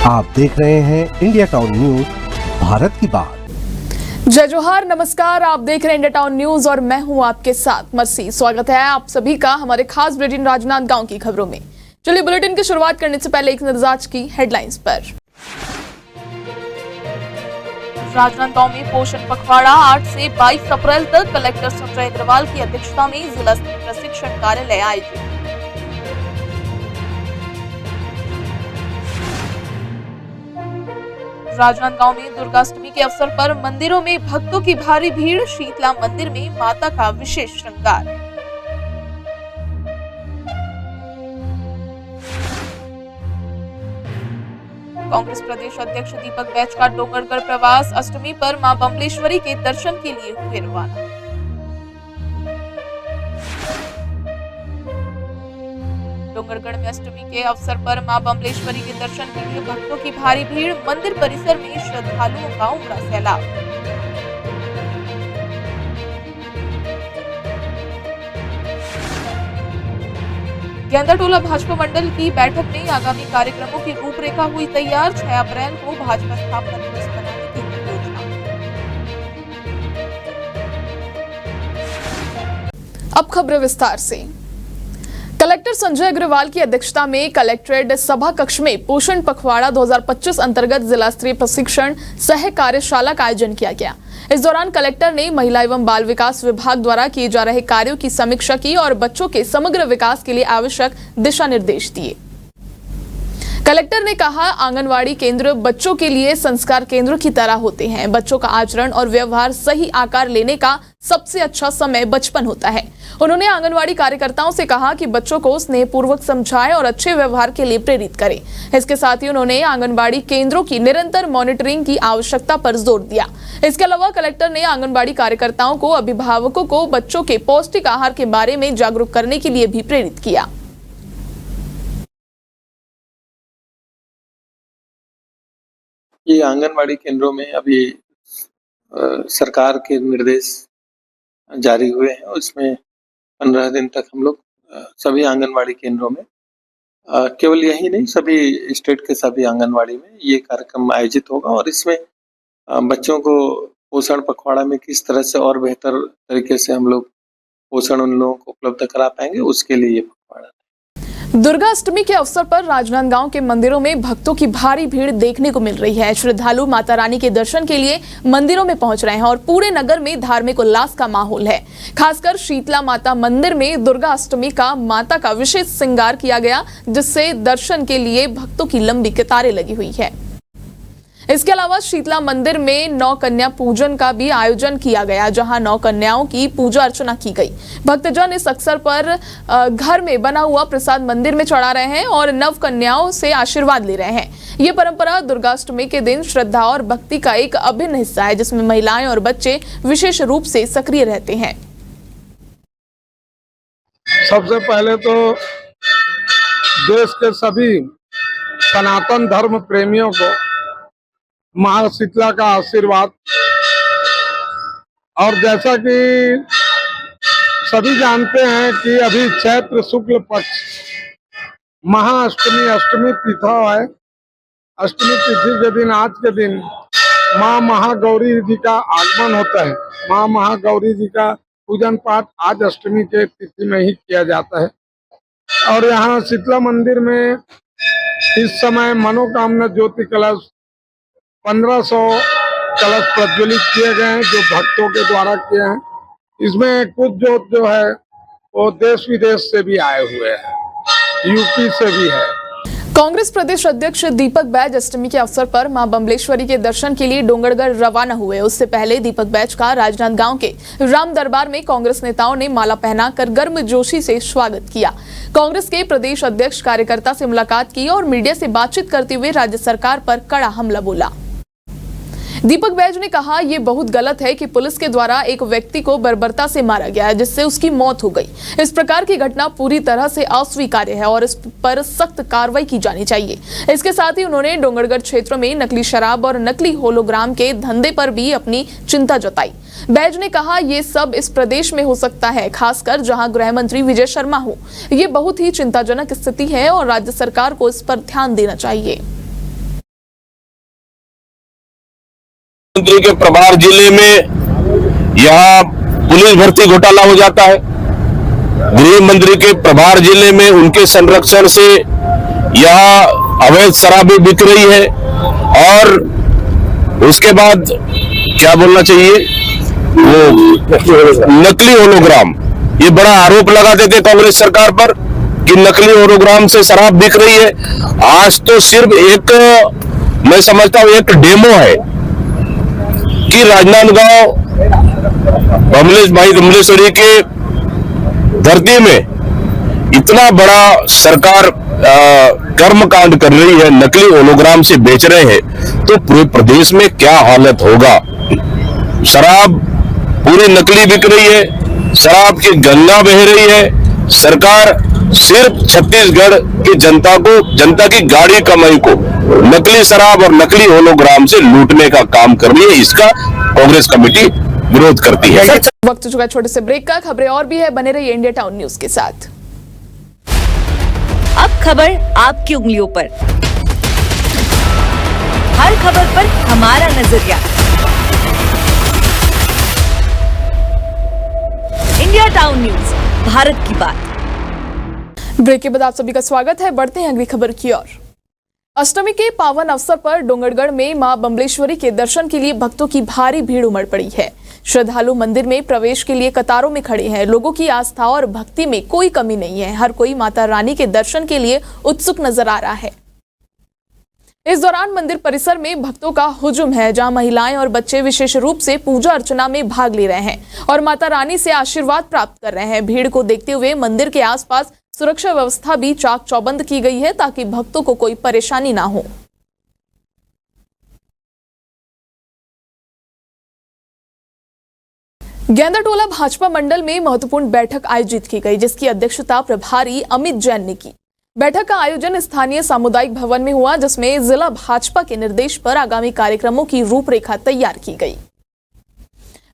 आप देख रहे हैं इंडिया टाउन न्यूज, भारत की बात। जय जोहार, नमस्कार। आप देख रहे हैं इंडिया टाउन न्यूज और मैं हूं आपके साथ मर्सी। स्वागत है आप सभी का हमारे खास बुलेटिन राजनांदगांव की खबरों में। चलिए बुलेटिन की शुरुआत करने से पहले एक नजर आज की हेडलाइंस पर। राजनांदगांव में पोषण पखवाड़ा 8 से 22 अप्रैल तक कलेक्टर संजय अग्रवाल की अध्यक्षता में जिला प्रशिक्षण कार्यालय आयोजित। राजनांदगांव में दुर्गाष्टमी के अवसर पर मंदिरों में भक्तों की भारी भीड़। शीतला मंदिर में माता का विशेष श्रृंगार। कांग्रेस प्रदेश अध्यक्ष दीपक बैज का डोंगरगढ़ प्रवास। अष्टमी पर मां बम्बलेश्वरी के दर्शन के लिए हुए रवाना। डोंगरगढ़ में अष्टमी के अवसर पर मां बम्बलेश्वरी के दर्शन के लिए भक्तों की भारी भीड़। मंदिर परिसर में श्रद्धालुओं का उमड़ा सैलाब। गेंदाटोला भाजपा मंडल की बैठक में आगामी कार्यक्रमों की रूपरेखा हुई तैयार। 6 अप्रैल को भाजपा स्थापना दिवस मनाने की योजना। अब खबरें विस्तार से। कलेक्टर संजय अग्रवाल की अध्यक्षता में कलेक्ट्रेट सभा कक्ष में पोषण पखवाड़ा 2025 अंतर्गत जिला स्तरीय प्रशिक्षण सह कार्यशाला का आयोजन किया गया। इस दौरान कलेक्टर ने महिला एवं बाल विकास विभाग द्वारा किए जा रहे कार्यों की समीक्षा की और बच्चों के समग्र विकास के लिए आवश्यक दिशा निर्देश दिए। कलेक्टर ने कहा, आंगनवाड़ी केंद्र बच्चों के लिए संस्कार केंद्र की तरह होते हैं। बच्चों का आचरण और व्यवहार सही आकार लेने का सबसे अच्छा समय बचपन होता है। उन्होंने आंगनवाड़ी कार्यकर्ताओं से कहा कि बच्चों को स्नेहपूर्वक समझाएं और अच्छे व्यवहार के लिए प्रेरित करें। इसके साथ ही उन्होंने आंगनवाड़ी केंद्रों की निरंतर मॉनिटरिंग की आवश्यकता पर जोर दिया। इसके अलावा कलेक्टर ने आंगनवाड़ी कार्यकर्ताओं को, अभिभावकों को बच्चों के पौष्टिक आहार के बारे में जागरूक करने के लिए भी प्रेरित किया। ये आंगनवाड़ी केंद्रों में अभी सरकार के निर्देश जारी हुए हैं। उसमें 15 दिन तक हम लोग सभी आंगनवाड़ी केंद्रों में, केवल यही नहीं, सभी स्टेट के सभी आंगनवाड़ी में ये कार्यक्रम आयोजित होगा और इसमें बच्चों को पोषण पखवाड़ा में किस तरह से और बेहतर तरीके से हम लोग पोषण उन लोगों को उपलब्ध करा पाएंगे, उसके लिए ये पखवाड़ा। दुर्गा अष्टमी के अवसर पर राजनांदगांव के मंदिरों में भक्तों की भारी भीड़ देखने को मिल रही है। श्रद्धालु माता रानी के दर्शन के लिए मंदिरों में पहुंच रहे हैं और पूरे नगर में धार्मिक उल्लास का माहौल है। खासकर शीतला माता मंदिर में दुर्गा अष्टमी का माता का विशेष श्रृंगार किया गया, जिससे दर्शन के लिए भक्तों की लंबी कतारें लगी हुई है। इसके अलावा शीतला मंदिर में 9 कन्या पूजन का भी आयोजन किया गया, जहां 9 कन्याओं की पूजा अर्चना की गई। भक्तजन इस अवसर पर घर में बना हुआ प्रसाद मंदिर में चढ़ा रहे हैं और नव कन्याओं से आशीर्वाद ले रहे हैं। ये परंपरा दुर्गाष्टमी के दिन श्रद्धा और भक्ति का एक अभिन्न हिस्सा है, जिसमें महिलाएं और बच्चे विशेष रूप से सक्रिय रहते हैं। सबसे पहले तो देश के सभी सनातन धर्म प्रेमियों को मां शीतला का आशीर्वाद। और जैसा कि सभी जानते हैं कि अभी चैत्र शुक्ल पक्ष महाअष्टमी तिथि है। अष्टमी तिथि के दिन, आज के दिन मां महागौरी जी का आगमन होता है। मां महागौरी जी का पूजन पाठ आज अष्टमी के तिथि में ही किया जाता है। और यहाँ शीतला मंदिर में इस समय मनोकामना ज्योति कलश 1500 कलश प्रज्वलित किए गए हैं, जो भक्तों के द्वारा किए हैं। इसमें कुछ जोत जो है वो देश विदेश से भी आए हुए हैं, यूपी से भी है। कांग्रेस प्रदेश अध्यक्ष दीपक बैज अष्टमी के अवसर पर मां बम्बलेश्वरी के दर्शन के लिए डोंगरगढ़ रवाना हुए। उससे पहले दीपक बैज का राजनांदगांव के राम दरबार में कांग्रेस नेताओं ने माला पहनाकर गर्मजोशी से स्वागत किया। कांग्रेस के प्रदेश अध्यक्ष कार्यकर्ता से मुलाकात की और मीडिया से बातचीत करते हुए राज्य सरकार पर कड़ा हमला बोला। दीपक बैज ने कहा, यह बहुत गलत है कि पुलिस के द्वारा एक व्यक्ति को बर्बरता से मारा गया है, जिससे उसकी मौत हो गई। इस प्रकार की घटना पूरी तरह से अस्वीकार्य है और इस पर सख्त कार्रवाई की जानी चाहिए। इसके साथ ही उन्होंने डोंगरगढ़ क्षेत्र में नकली शराब और नकली होलोग्राम के धंधे पर भी अपनी चिंता जताई। बैज ने कहा, ये सब इस प्रदेश में हो सकता है, खासकर जहां गृह मंत्री विजय शर्मा हो। ये बहुत ही चिंताजनक स्थिति है और राज्य सरकार को इस पर ध्यान देना चाहिए। मंत्री के प्रभार जिले में यहाँ पुलिस भर्ती घोटाला हो जाता है। गृह मंत्री के प्रभार जिले में उनके संरक्षण से यहाँ अवैध शराबें बिक रही है। और उसके बाद क्या बोलना चाहिए, वो नकली होलोग्राम, ये बड़ा आरोप लगाते थे कांग्रेस सरकार पर कि नकली होलोग्राम से शराब बिक रही है। आज तो सिर्फ एक, मैं समझता हूं एक डेमो है कि राजनांदगांव बमलेश्वरी के धरती में इतना बड़ा सरकार कर्मकांड कर रही है, नकली होलोग्राम से बेच रहे हैं, तो पूरे प्रदेश में क्या हालत होगा। शराब पूरी नकली बिक रही है, शराब की गंगा बह रही है। सरकार सिर्फ छत्तीसगढ़ की जनता की गाड़ी कमाई को नकली शराब और नकली होलोग्राम से लूटने का काम कर रही है। इसका कांग्रेस कमेटी विरोध करती है। वक्त चुका छोटे से ब्रेक का, खबरें और भी है, बने रहिए इंडिया टाउन न्यूज के साथ। अब खबर आपकी उंगलियों पर, हर खबर पर हमारा नजरिया। इंडिया टाउन न्यूज, भारत की बात। ब्रेक के बाद आप सभी का स्वागत है। बढ़ते हैं अगली खबर की ओर। अष्टमी के पावन अवसर पर डोंगरगढ़ में मां बमलेश्वरी के दर्शन के लिए भक्तों की भारी भीड़ उमड़ पड़ी है। श्रद्धालु मंदिर में प्रवेश के लिए कतारों में खड़े हैं। लोगों की आस्था और भक्ति में कोई कमी नहीं है। हर कोई माता रानी के दर्शन के लिए उत्सुक नजर आ रहा है। इस दौरान मंदिर परिसर में भक्तों का हुजूम है, जहां महिलाएं और बच्चे विशेष रूप से पूजा अर्चना में भाग ले रहे हैं और माता रानी से आशीर्वाद प्राप्त कर रहे हैं। भीड़ को देखते हुए मंदिर के आसपास सुरक्षा व्यवस्था भी चाक चौबंद की गई है, ताकि भक्तों को कोई परेशानी ना हो। गेंदाटोला भाजपा मंडल में महत्वपूर्ण बैठक आयोजित की गई, जिसकी अध्यक्षता प्रभारी अमित जैन ने की। बैठक का आयोजन स्थानीय सामुदायिक भवन में हुआ, जिसमें जिला भाजपा के निर्देश पर आगामी कार्यक्रमों की रूपरेखा तैयार की गई।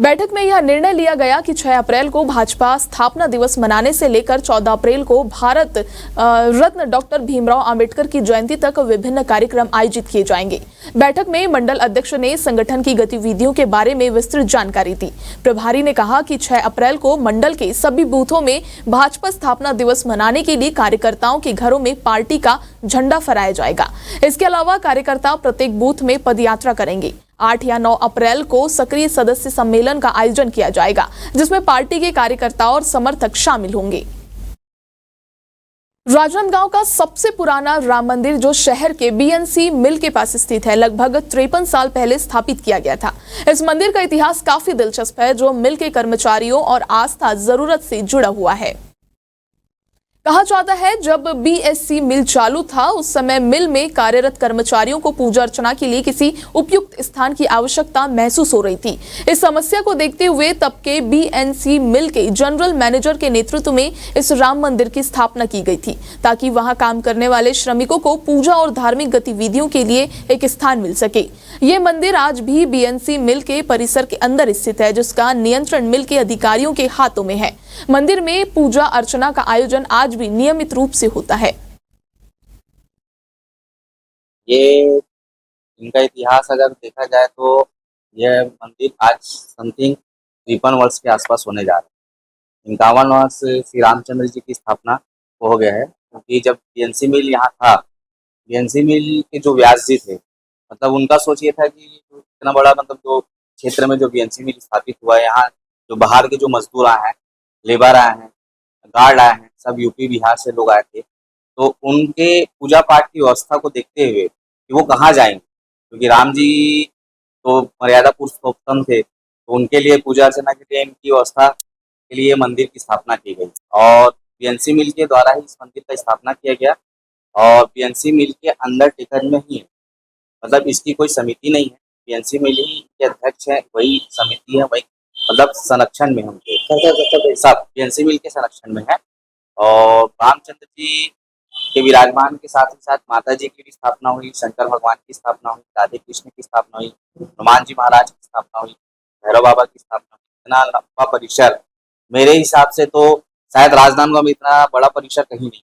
बैठक में यह निर्णय लिया गया कि 6 अप्रैल को भाजपा स्थापना दिवस मनाने से लेकर 14 अप्रैल को भारत रत्न डॉक्टर भीमराव अंबेडकर की जयंती तक विभिन्न कार्यक्रम आयोजित किए जाएंगे। बैठक में मंडल अध्यक्ष ने संगठन की गतिविधियों के बारे में विस्तृत जानकारी दी। प्रभारी ने कहा कि 6 अप्रैल को मंडल के सभी बूथों में भाजपा स्थापना दिवस मनाने के लिए कार्यकर्ताओं के घरों में पार्टी का झंडा फहराया जाएगा। इसके अलावा कार्यकर्ता प्रत्येक बूथ में पदयात्रा करेंगे। 8 या 9 अप्रैल को सक्रिय सदस्य सम्मेलन का आयोजन किया जाएगा, जिसमें पार्टी के कार्यकर्ता और समर्थक शामिल होंगे। राजनांदगांव का सबसे पुराना राम मंदिर, जो शहर के बीएनसी मिल के पास स्थित है, लगभग 53 साल पहले स्थापित किया गया था। इस मंदिर का इतिहास काफी दिलचस्प है, जो मिल के कर्मचारियों और आस्था जरूरत से जुड़ा हुआ है। कहा जाता है, जब बीएससी मिल चालू था, उस समय मिल में कार्यरत कर्मचारियों को पूजा अर्चना के लिए किसी उपयुक्त स्थान की आवश्यकता महसूस हो रही थी। इस समस्या को देखते हुए तब के बीएनसी मिल के जनरल मैनेजर के नेतृत्व में इस राम मंदिर की स्थापना की गई थी, ताकि वहां काम करने वाले श्रमिकों को पूजा और धार्मिक गतिविधियों के लिए एक स्थान मिल सके। ये मंदिर आज भी बीएनसी मिल के परिसर के अंदर स्थित है, जिसका नियंत्रण मिल के अधिकारियों के हाथों में है। मंदिर में पूजा अर्चना का आयोजन आज भी नियमित रूप से होता है। ये इनका इतिहास अगर देखा जाए तो यह मंदिर आज समथिंग 53 वर्ष के आसपास होने जा रहा है। 51 वर्ष श्री रामचंद्र जी की स्थापना को हो गया है, क्योंकि जब बीएनसी मिल यहाँ था, बीएनसी मिल के जो व्यास जी थे, मतलब उनका सोच ये था कि इतना बड़ा, मतलब जो क्षेत्र में जो बीएनसी मिल स्थापित हुआ है, यहाँ जो बाहर के जो मजदूर आए हैं, लेबर आए हैं, गार्ड आए हैं, सब यूपी बिहार से लोग आए थे, तो उनके पूजा पाठ की व्यवस्था को देखते हुए कि वो कहाँ जाएंगे, क्योंकि राम जी तो मर्यादा पुरुषोत्तम थे, तो उनके लिए पूजा अर्चना के लिए इनकी व्यवस्था के लिए मंदिर की स्थापना की गई और बीएनसी मिल के द्वारा ही इस मंदिर का स्थापना किया गया। और बीएनसी मिल के अंडर टेकन में ही है, मतलब इसकी कोई समिति नहीं है, बीएनसी मिल ही के अध्यक्ष है, वही समिति है, वही मतलब संरक्षण में उनके सब बीएनसी मिल के संरक्षण में है। और रामचंद्र जी के विराजमान के साथ ही साथ माता जी की भी स्थापना हुई, शंकर भगवान की स्थापना हुई, राधे कृष्ण की स्थापना हुई, हनुमान जी महाराज की स्थापना हुई, भैरव बाबा की स्थापना हुई। इतना लंबा परिसर, मेरे हिसाब से तो शायद राजनांदगांव में इतना बड़ा परिसर कहीं नहीं।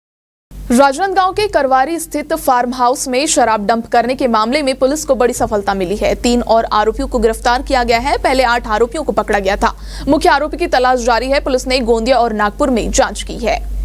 राजनांदगांव के करवारी स्थित फार्म हाउस में शराब डंप करने के मामले में पुलिस को बड़ी सफलता मिली है। 3 और आरोपियों को गिरफ्तार किया गया है। पहले 8 आरोपियों को पकड़ा गया था। मुख्य आरोपी की तलाश जारी है। पुलिस ने गोंदिया और नागपुर में जांच की है।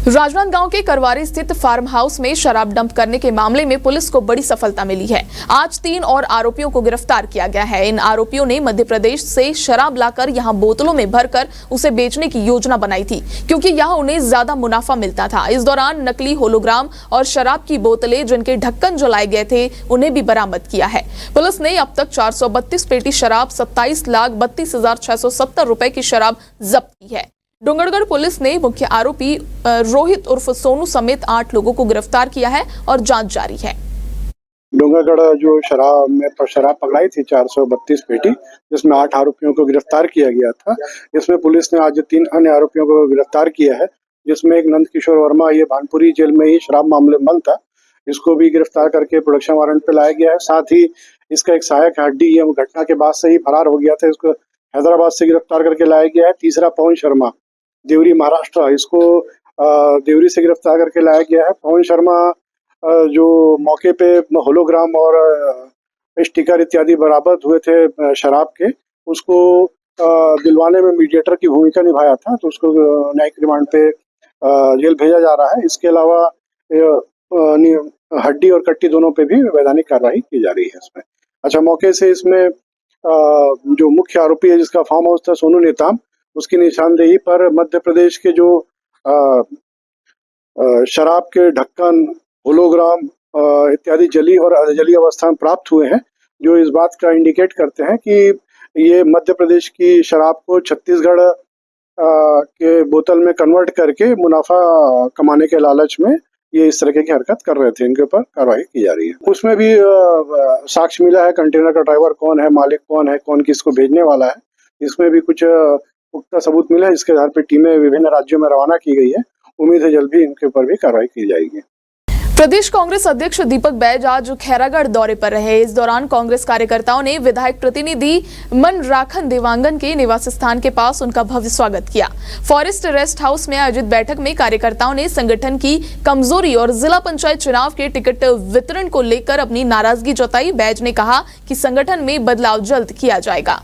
राजनांदगांव के करवारी स्थित फार्म हाउस में शराब डंप करने के मामले में पुलिस को बड़ी सफलता मिली है। आज 3 और आरोपियों को गिरफ्तार किया गया है। इन आरोपियों ने मध्य प्रदेश से शराब लाकर यहां बोतलों में भरकर उसे बेचने की योजना बनाई थी, क्योंकि यहां उन्हें ज्यादा मुनाफा मिलता था। इस दौरान नकली होलोग्राम और शराब की बोतलें जिनके ढक्कन जलाए गए थे, उन्हें भी बरामद किया है। पुलिस ने अब तक 432 पेटी शराब, 27,32,670 रुपए की शराब जब्त की है। डोंगरगढ़ पुलिस ने मुख्य आरोपी रोहित उर्फ सोनू समेत 8 लोगों को गिरफ्तार किया है और जांच जारी है। डोंगरगढ़ जो शराब पकड़ाई थी 432 पेटी, जिसमें 8 आरोपियों को गिरफ्तार किया गया था। इसमें पुलिस ने आज 3 अन्य आरोपियों को गिरफ्तार किया है, जिसमें एक नंद किशोर वर्मा, ये भानपुरी जेल में ही शराब मामले में बंद था। इसको भी गिरफ्तार करके प्रोडक्शन वारंट पे लाया गया है। साथ ही इसका एक सहायक हड्डी, ये घटना के बाद से ही फरार हो गया था, इसको हैदराबाद से गिरफ्तार करके लाया गया है। तीसरा पवन शर्मा, देवरी महाराष्ट्र, इसको देवरी से गिरफ्तार करके लाया गया है। पवन शर्मा जो मौके पे होलोग्राम और स्टिकर इत्यादि बरामद हुए थे शराब के, उसको दिलवाने में मीडिएटर की भूमिका निभाया था, तो उसको न्यायिक रिमांड पे जेल भेजा जा रहा है। इसके अलावा हड्डी और कट्टी दोनों पे भी वैधानिक कार्रवाई की जा रही है इसमें। अच्छा, मौके से इसमें जो मुख्य आरोपी है, जिसका फार्म हाउस था सोनू नेताम, उसकी निशानदेही पर मध्य प्रदेश के जो शराब के ढक्कन, होलोग्राम इत्यादि जली और अधजली अवस्था में प्राप्त हुए हैं, जो इस बात का इंडिकेट करते हैं कि ये मध्य प्रदेश की शराब को छत्तीसगढ़ के बोतल में कन्वर्ट करके मुनाफा कमाने के लालच में ये इस तरह की हरकत कर रहे थे। इनके ऊपर कार्रवाई की जा रही है। उसमें भी साक्ष्य मिला है, कंटेनर का ड्राइवर कौन है, मालिक कौन है, कौन किसको भेजने वाला है। इसमें भी कुछ पुख्ता सबूत मिला है, जिसके आधार पर टीमें विभिन्न राज्यों में रवाना की गई है। उम्मीद है जल्द ही इनके ऊपर भी कार्रवाई की जाएगी। प्रदेश कांग्रेस अध्यक्ष दीपक बैज आज खैरागढ़ दौरे पर रहे। इस दौरान कांग्रेस कार्यकर्ताओं ने विधायक प्रतिनिधि मनराखन देवांगन के निवास स्थान के पास उनका भव्य स्वागत किया। फॉरेस्ट रेस्ट हाउस में आयोजित बैठक में कार्यकर्ताओं ने संगठन की कमजोरी और जिला पंचायत चुनाव के टिकट वितरण को लेकर अपनी नाराजगी जताई। बैज ने कहा कि संगठन में बदलाव जल्द किया जाएगा।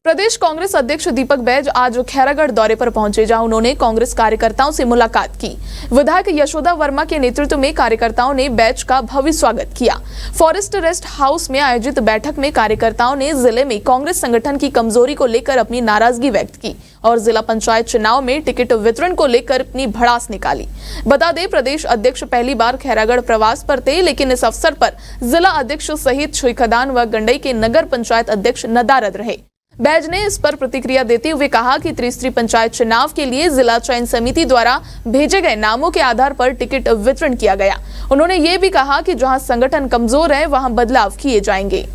प्रदेश कांग्रेस अध्यक्ष दीपक बैज आज खैरागढ़ दौरे पर पहुंचे, जहां उन्होंने कांग्रेस कार्यकर्ताओं से मुलाकात की। विधायक यशोदा वर्मा के नेतृत्व में कार्यकर्ताओं ने बैज का भव्य स्वागत किया। फॉरेस्ट रेस्ट हाउस में आयोजित बैठक में कार्यकर्ताओं ने जिले में कांग्रेस संगठन की कमजोरी को लेकर अपनी नाराजगी व्यक्त की और जिला पंचायत चुनाव में टिकट वितरण को लेकर अपनी भड़ास निकाली। बता दें, प्रदेश अध्यक्ष पहली बार खैरागढ़ प्रवास पर थे, लेकिन इस अवसर पर जिला अध्यक्ष सहित छुईखदान व गंडई के नगर पंचायत अध्यक्ष नदारद रहे। बैज ने इस पर प्रतिक्रिया देते हुए कहा कि त्रिस्तरीय पंचायत चुनाव के लिए जिला चयन समिति द्वारा भेजे गए नामों के आधार पर टिकट वितरण किया गया। उन्होंने ये भी कहा कि जहां संगठन कमजोर है, वहां बदलाव किए जाएंगे।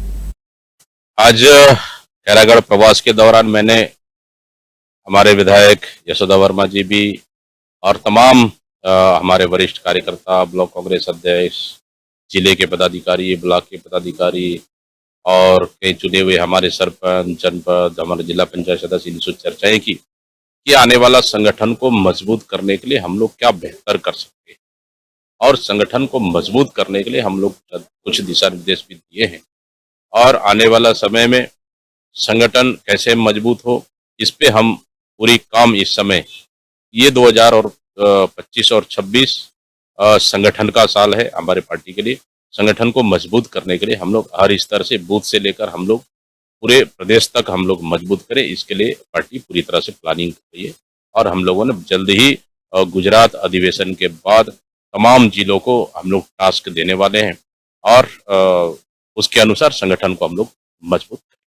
आज खैरागढ़ प्रवास के दौरान मैंने हमारे विधायक यशोदा वर्मा जी भी और तमाम हमारे वरिष्ठ कार्यकर्ता, ब्लॉक कांग्रेस अध्यक्ष, जिले के पदाधिकारी, ब्लॉक के पदाधिकारी और कई चुने हुए हमारे सरपंच, जनपद, हमारे जिला पंचायत सदस्य, इनसे चर्चाएं की कि आने वाला संगठन को मजबूत करने के लिए हम लोग क्या बेहतर कर सकते हैं, और संगठन को मजबूत करने के लिए हम लोग कुछ दिशा निर्देश भी दिए हैं, और आने वाला समय में संगठन कैसे मजबूत हो, इस पे हम पूरी काम इस समय, ये 2025 और 26 संगठन का साल है हमारे पार्टी के लिए। संगठन को मजबूत करने के लिए हम लोग हर स्तर से, बूथ से लेकर हम लोग पूरे प्रदेश तक हम लोग मजबूत करें, इसके लिए पार्टी पूरी तरह से प्लानिंग कर रही है। और हम लोगों ने जल्द ही गुजरात अधिवेशन के बाद तमाम जिलों को हम लोग टास्क देने वाले हैं और उसके अनुसार संगठन को हम लोग मजबूत करें।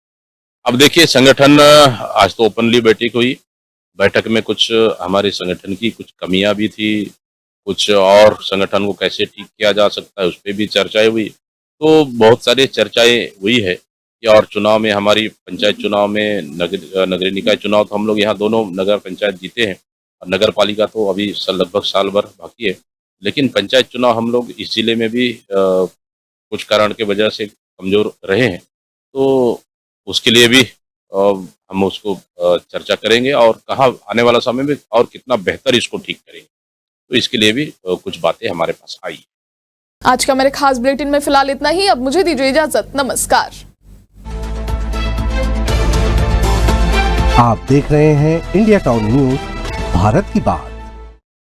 अब देखिए, संगठन आज तो ओपनली बैठक हुई, बैठक में कुछ हमारे संगठन की कुछ कमियां भी थी, कुछ और संगठन को कैसे ठीक किया जा सकता है उस पर भी चर्चाएं हुई। तो बहुत सारी चर्चाएं हुई है कि और चुनाव में, हमारी पंचायत चुनाव में, नगरीय निकाय चुनाव तो हम लोग यहाँ दोनों नगर पंचायत जीते हैं और नगर पालिका तो अभी लगभग साल भर बाकी है, लेकिन पंचायत चुनाव हम लोग इस जिले में भी कुछ कारण के वजह से कमजोर रहे हैं। तो उसके लिए भी हम उसको चर्चा करेंगे और कहाँ आने वाला समय में और कितना बेहतर इसको ठीक करेंगे। तो इसके लिए भी कुछ बातें हमारे पास आई। आज का मेरे खास बुलेटिन में फिलहाल इतना ही। अब मुझे दीजिए इजाजत। नमस्कार। आप देख रहे हैं इंडिया टाउन न्यूज, भारत की बात।